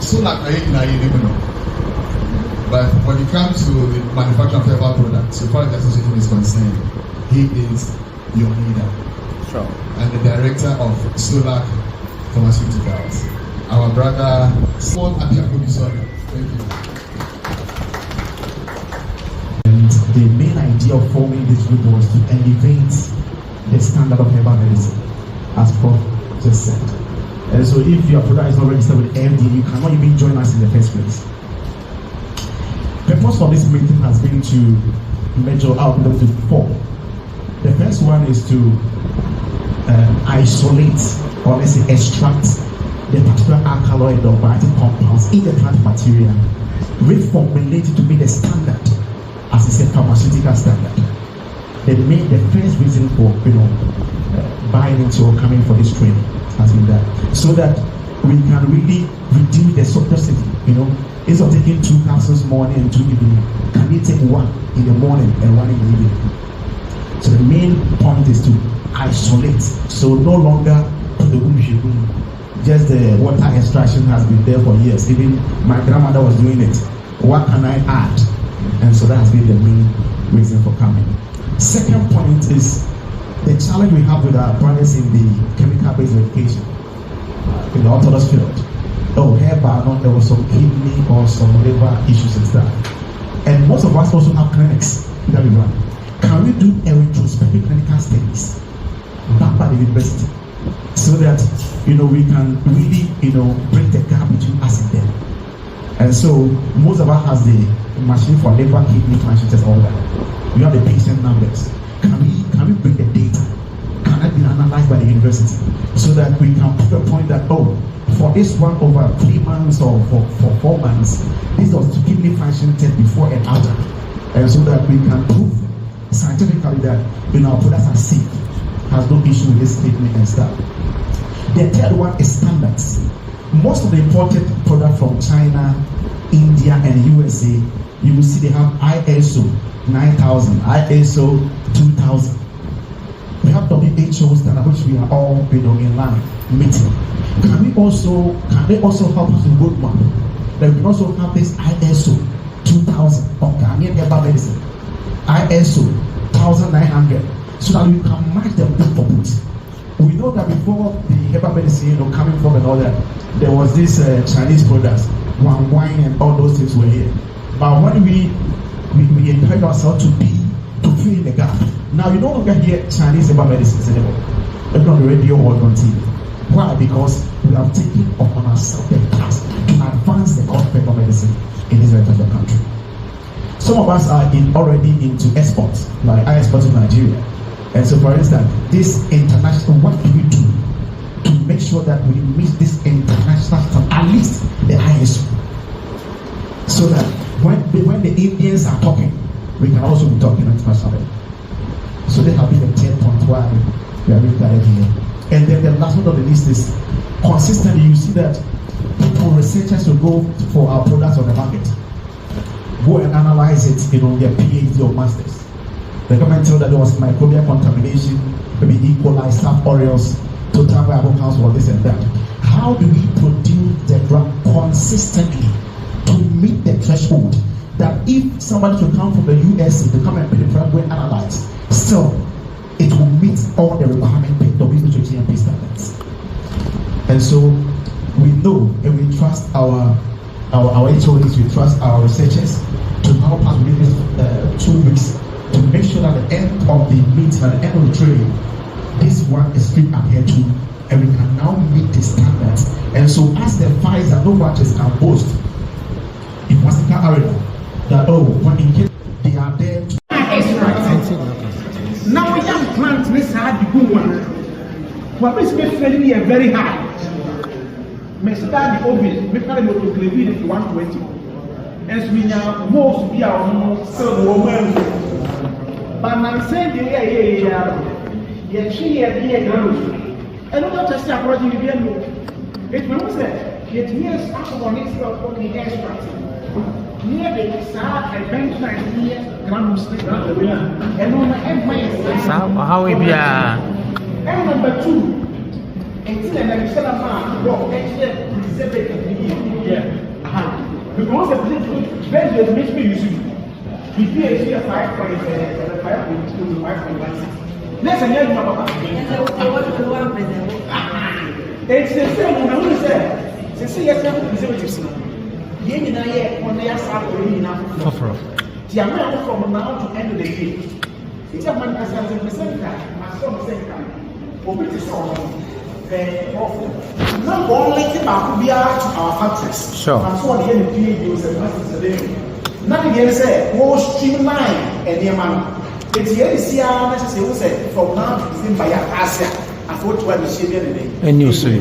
So like I even know. But when it comes to the manufacturing of herbal products, so far as the association is concerned, he is your leader. Sure. And the director of Solar Pharmaceuticals. Our brother Paul Abiyakubisono. Thank you. And the main idea of forming this group was to elevate the standard of herbal medicine, as Prof just said. And so if your product is not registered with FDA, you cannot even join us in the first place. The purpose of this meeting has been to measure out to 4. The first one is to isolate, or let's say extract, the particular alkaloid or biotic compounds in the plant material, reformulated to meet the standard, as I said, pharmaceutical standard. The first reason for buying into or coming for this training has been that, so that we can really reduce the toxicity. Instead of taking 2 capsules morning and 2 evening, can we take 1 in the morning and 1 in the evening? So the main point is to isolate. So no longer put the just the water extraction has been there for years. Even my grandmother was doing it. What can I add? And so that has been the main reason for coming. Second point is the challenge we have with our brothers in the chemical-based verification in the orthodox field. Herbal, there was some kidney or some liver issues and stuff. And most of us also have clinics that we run. Can we do a retrospective clinical studies back by the university so that we can really break the gap between us and them? And so most of us has the machine for liver, kidney function test, all that. We have the patient numbers. Can we bring the data? Can that be analyzed by the university so that we can put a point that for this one over 3 months or for 4 months, this was to kidney function test before and after, and so that we can prove scientifically that our products are safe, has no issue with this kidney and stuff. The third one is standards. Most of the imported products from China, India, and USA, you will see they have ISO 9000, ISO 2000. We have WHO standard, which we are all in line meeting. Can they also help us to roadmap? Then we also have this ISO 2000 of Ghanaian herbal medicine, ISO 1900, so that we can match them both for both. We know that before the herbal medicine, coming from and all that, there was this Chinese products, wine and all those things were here. But when we encourage ourselves to fill in the gap. Now you no longer hear Chinese herbal medicines anymore, even on the radio or on TV. Why? Because we have taken upon ourselves the task to advance the cause of herbal medicine in this part of the country. Some of us are already into exports, like I export to Nigeria. And so, for instance, this international, what do we do to make sure that we meet this international standard, at least the ISO, so that when the Indians are talking, we can also be talking internationally. So that have been the 10 point why we are really gathered here. And then the last one on the list is consistently you see that people, researchers will go for our products on the market, go and analyze it, their PhD or masters. The government told that there was microbial contamination, maybe E. coli, Staph aureus, total viable counts for this and that. How do we produce the drug consistently to meet the threshold that if somebody should come from the USA to come and put the drug when analyzed, still it will meet all the requirements of WHO GMP standards? And so we know and we trust our HODs, we trust our researchers to help us with these 2 weeks to make sure that at the end of the meeting, at the end of the training, this one is being adhered to, and we can now meet the standards. And so as the Pfizer Novartis can boast in Masika Arena that when in case they are there to now we have plants this hard to go one. What makes me feeling here very high? Me start the obvious, me carry me to Cleveland if 120. As we now most be our so woman. But I'm saying the yeah, she had here grows. And not just a project again. It means that it means on it for the extract. Near the South adventure here, KNUST, and on the How we be and number 2, until I said, I'm not, the makes me use it. He pays here 5.2 to 5.16. Next year, you have it's the same when I say, say, yes, I'm on the outside enough. The amount from now to end of the year. It's a man as a percent time, my son saying, for British song, not only to our factories. Sure. I'm so the end of the masters. Nothing again say, more streamline and the amount. It's the NCR, say, from now to December, Asia, I thought to have the shade. And you see.